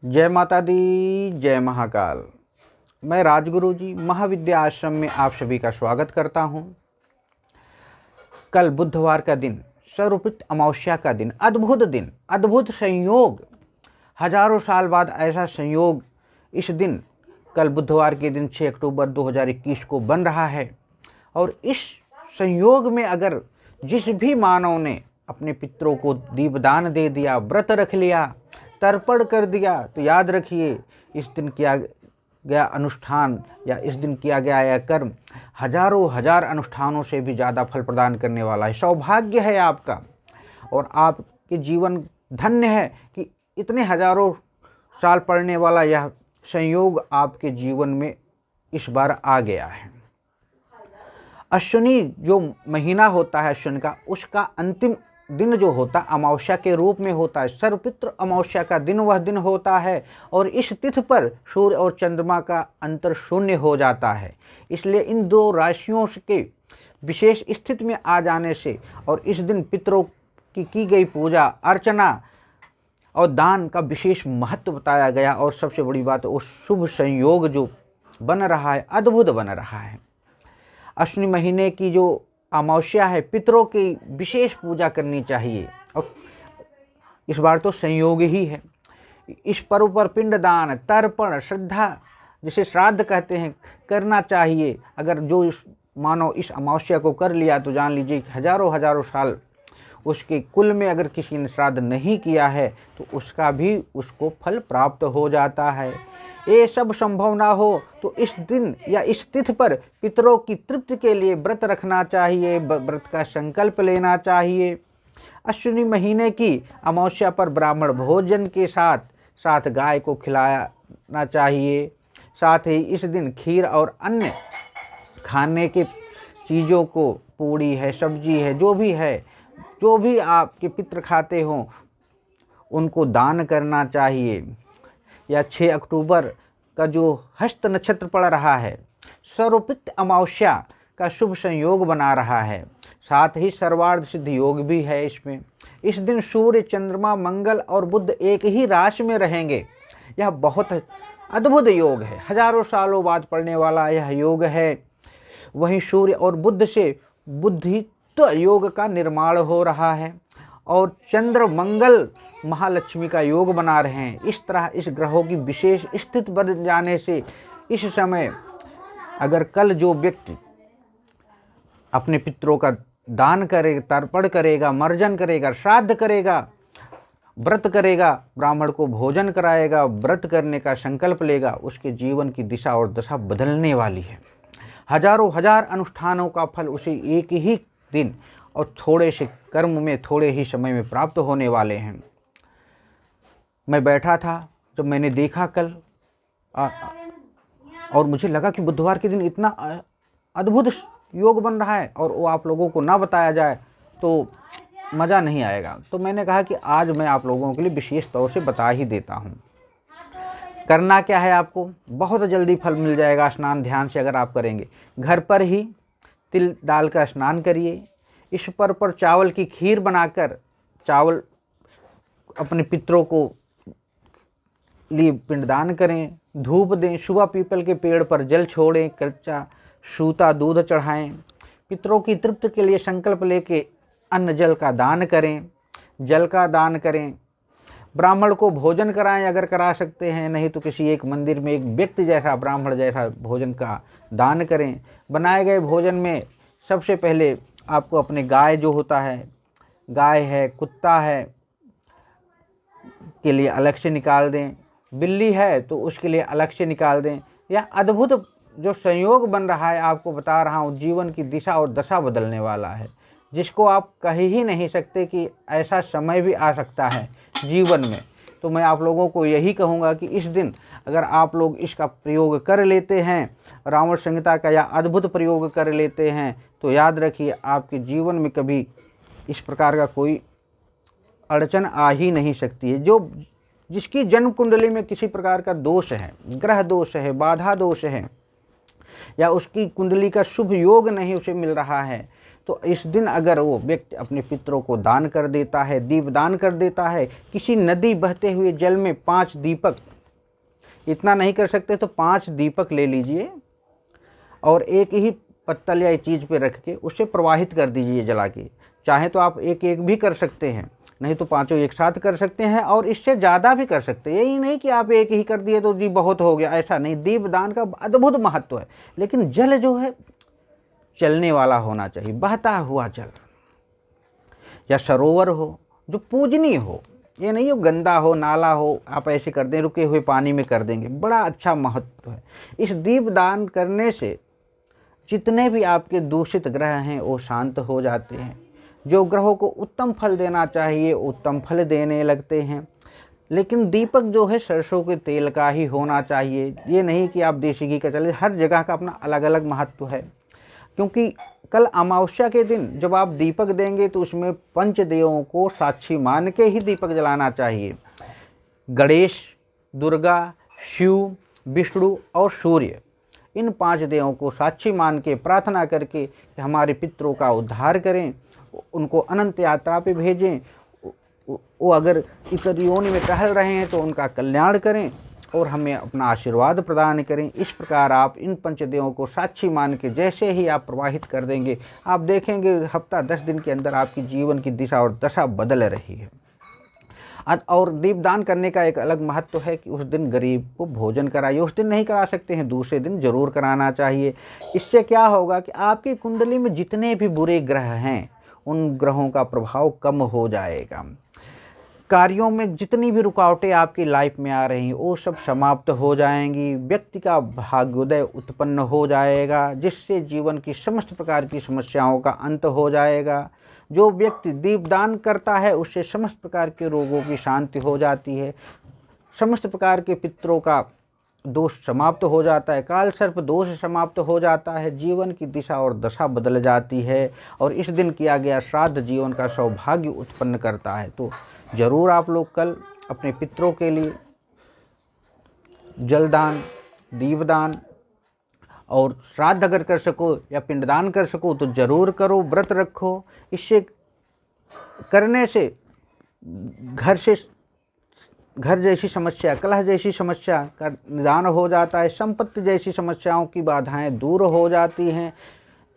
जय माता दी, जय महाकाल। मैं राजगुरु जी महाविद्या आश्रम में आप सभी का स्वागत करता हूं। कल बुधवार का दिन, सर्वपित अमावस्या का दिन, अद्भुत संयोग। हजारों साल बाद ऐसा संयोग इस दिन, कल बुधवार के दिन 6 अक्टूबर 2021 को बन रहा है। और इस संयोग में अगर जिस भी मानव ने अपने पितरों को दीपदान दे दिया, व्रत रख लिया, तर्पण कर दिया, तो याद रखिए इस दिन किया गया अनुष्ठान या इस दिन किया गया यह कर्म हजारों हजार अनुष्ठानों से भी ज़्यादा फल प्रदान करने वाला है। सौभाग्य है आपका और आपके जीवन धन्य है कि इतने हजारों साल पड़ने वाला यह संयोग आपके जीवन में इस बार आ गया है। अश्विनी जो महीना होता है अश्विन का, उसका अंतिम दिन जो होता अमावस्या के रूप में होता है। सर्वपित्र अमावस्या का दिन वह दिन होता है और इस तिथि पर सूर्य और चंद्रमा का अंतर शून्य हो जाता है। इसलिए इन दो राशियों के विशेष स्थिति में आ जाने से और इस दिन पितरों की गई पूजा अर्चना और दान का विशेष महत्व बताया गया। और सबसे बड़ी बात, वो शुभ संयोग जो बन रहा है, अद्भुत बन रहा है। अश्विनी महीने की जो अमावस्या है, पितरों की विशेष पूजा करनी चाहिए और इस बार तो संयोग ही है। इस पर्व पर पिंडदान, तर्पण, श्रद्धा, जिसे श्राद्ध कहते हैं, करना चाहिए। अगर जो मानो इस अमावस्या को कर लिया तो जान लीजिए कि हजारों साल उसके कुल में अगर किसी ने श्राद्ध नहीं किया है तो उसका भी उसको फल प्राप्त हो जाता है। ये सब संभव ना हो तो इस दिन या इस तिथि पर पितरों की तृप्ति के लिए व्रत रखना चाहिए, व्रत का संकल्प लेना चाहिए। अश्विनी महीने की अमावस्या पर ब्राह्मण भोजन के साथ साथ गाय को खिलाना चाहिए। साथ ही इस दिन खीर और अन्य खाने के चीज़ों को, पूड़ी है, सब्जी है, जो भी है, जो भी आपके पितृ खाते हों उनको दान करना चाहिए। या 6 अक्टूबर का जो हस्त नक्षत्र पड़ रहा है, सर्वपित अमावस्या का शुभ संयोग बना रहा है। साथ ही सर्वार्ध सिद्ध योग भी है इसमें। इस दिन सूर्य, चंद्रमा, मंगल और बुध एक ही राशि में रहेंगे। यह बहुत अद्भुत योग है, हजारों सालों बाद पड़ने वाला यह योग है। वहीं सूर्य और बुध से बुद्धित्व योग का निर्माण हो रहा है और चंद्र मंगल महालक्ष्मी का योग बना रहे हैं। इस तरह इस ग्रहों की विशेष स्थिति बन जाने से इस समय अगर कल जो व्यक्ति अपने पितरों का दान करेगा, तर्पण करेगा, मर्जन करेगा, श्राद्ध करेगा, व्रत करेगा, ब्राह्मण को भोजन कराएगा, व्रत करने का संकल्प लेगा, उसके जीवन की दिशा और दशा बदलने वाली है। हजारों हजार अनुष्ठानों का फल उसे एक ही दिन और थोड़े से कर्म में थोड़े ही समय में प्राप्त होने वाले हैं। मैं बैठा था जब मैंने देखा कल और मुझे लगा कि बुधवार के दिन इतना अद्भुत योग बन रहा है और वो आप लोगों को ना बताया जाए तो मज़ा नहीं आएगा। तो मैंने कहा कि आज मैं आप लोगों के लिए विशेष तौर से बता ही देता हूँ। करना क्या है, आपको बहुत जल्दी फल मिल जाएगा स्नान ध्यान से अगर आप करेंगे। घर पर ही तिल डालकर स्नान करिए। इस पर चावल की खीर बनाकर चावल अपने पितरों को लिए पिंडदान करें, धूप दें, सुबह पीपल के पेड़ पर जल छोड़ें, कच्चा सूता दूध चढ़ाएं, पितरों की तृप्ति के लिए संकल्प लेके अन्न जल का दान करें, जल का दान करें। ब्राह्मण को भोजन कराएं अगर करा सकते हैं, नहीं तो किसी एक मंदिर में एक व्यक्ति जैसा, ब्राह्मण जैसा भोजन का दान करें। बनाए गए भोजन में सबसे पहले आपको अपने गाय जो होता है, गाय है, कुत्ता है, के लिए अलग से निकाल दें, बिल्ली है तो उसके लिए अलग से निकाल दें। यह अद्भुत जो संयोग बन रहा है, आपको बता रहा हूँ, जीवन की दिशा और दशा बदलने वाला है, जिसको आप कह ही नहीं सकते कि ऐसा समय भी आ सकता है जीवन में। तो मैं आप लोगों को यही कहूँगा कि इस दिन अगर आप लोग इसका प्रयोग कर लेते हैं, रावण संहिता का या अद्भुत प्रयोग कर लेते हैं, तो याद रखिए आपके जीवन में कभी इस प्रकार का कोई अड़चन आ ही नहीं सकती है। जो जिसकी जन्म कुंडली में किसी प्रकार का दोष है, ग्रह दोष है, बाधा दोष है, या उसकी कुंडली का शुभ योग नहीं उसे मिल रहा है, तो इस दिन अगर वो व्यक्ति अपने पितरों को दान कर देता है, दीप दान कर देता है, किसी नदी बहते हुए जल में 5 दीपक, इतना नहीं कर सकते तो 5 दीपक ले लीजिए और एक ही पत्तल या चीज़ पे रख के उसे प्रवाहित कर दीजिए जला के। चाहे तो आप एक एक भी कर सकते हैं, नहीं तो 5 एक साथ कर सकते हैं और इससे ज़्यादा भी कर सकते हैं। यही नहीं कि आप एक ही कर दिए तो जी बहुत हो गया, ऐसा नहीं। दीपदान का अद्भुत महत्व है, लेकिन जल जो है चलने वाला होना चाहिए, बहता हुआ जल या सरोवर हो जो पूजनीय हो। ये नहीं हो गंदा हो, नाला हो, आप ऐसे कर दें, रुके हुए पानी में कर देंगे, बड़ा अच्छा महत्व है। इस दीपदान करने से जितने भी आपके दूषित ग्रह हैं वो शांत हो जाते हैं। जो ग्रहों को उत्तम फल देना चाहिए उत्तम फल देने लगते हैं। लेकिन दीपक जो है सरसों के तेल का ही होना चाहिए, ये नहीं कि आप देसी घी का चले। हर जगह का अपना अलग अलग महत्व है, क्योंकि कल अमावस्या के दिन जब आप दीपक देंगे तो उसमें पंचदेवों को साक्षी मान के ही दीपक जलाना चाहिए। गणेश, दुर्गा, शिव, विष्णु और सूर्य, इन 5 देवों को साक्षी मान के प्रार्थना करके कि हमारे पितरों का उद्धार करें, उनको अनंत यात्रा पे भेजें, वो अगर इतर योनि में टहल रहे हैं तो उनका कल्याण करें और हमें अपना आशीर्वाद प्रदान करें। इस प्रकार आप इन पंचदेवों को साक्षी मान के जैसे ही आप प्रवाहित कर देंगे, आप देखेंगे हफ्ता 10 दिन के अंदर आपकी जीवन की दिशा और दशा बदल रही है। और दीपदान करने का एक अलग महत्व है कि उस दिन गरीब को भोजन कराइए। उस दिन नहीं करा सकते हैं, दूसरे दिन जरूर कराना चाहिए। इससे क्या होगा कि आपकी कुंडली में जितने भी बुरे ग्रह हैं उन ग्रहों का प्रभाव कम हो जाएगा। कार्यों में जितनी भी रुकावटें आपकी लाइफ में आ रही हैं वो सब समाप्त हो जाएंगी। व्यक्ति का भाग्योदय उत्पन्न हो जाएगा, जिससे जीवन की समस्त प्रकार की समस्याओं का अंत हो जाएगा। जो व्यक्ति दीपदान करता है उससे समस्त प्रकार के रोगों की शांति हो जाती है, समस्त प्रकार के पितरों का दोष समाप्त हो जाता है, काल सर्प दोष समाप्त हो जाता है, जीवन की दिशा और दशा बदल जाती है और इस दिन किया गया श्राद्ध जीवन का सौभाग्य उत्पन्न करता है। तो ज़रूर आप लोग कल अपने पितरों के लिए जलदान, दीपदान और श्राद्ध अगर कर सको या पिंडदान कर सको तो ज़रूर करो, व्रत रखो। इससे करने से घर जैसी समस्या, कलह जैसी समस्या का निदान हो जाता है, संपत्ति जैसी समस्याओं की बाधाएं दूर हो जाती हैं।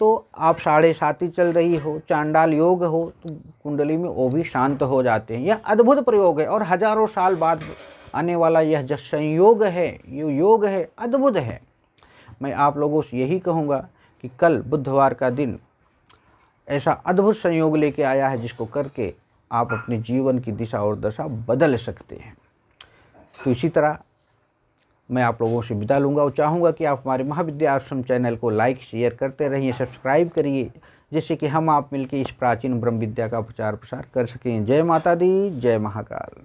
तो आप 7.5 चल रही हो, चांडाल योग हो तो कुंडली में वो भी शांत हो जाते हैं। यह अद्भुत प्रयोग है और हजारों साल बाद आने वाला यह जो संयोग है, ये योग है, अद्भुत है। मैं आप लोगों से यही कहूँगा कि कल बुधवार का दिन ऐसा अद्भुत संयोग लेके आया है जिसको करके आप अपने जीवन की दिशा और दशा बदल सकते हैं। तो इसी तरह मैं आप लोगों से विदा लूँगा और चाहूँगा कि आप हमारे महाविद्या आश्रम चैनल को लाइक शेयर करते रहिए, सब्सक्राइब करिए, जिससे कि हम आप मिलकर इस प्राचीन ब्रह्म विद्या का प्रचार प्रसार कर सकें। जय माता दी, जय महाकाल।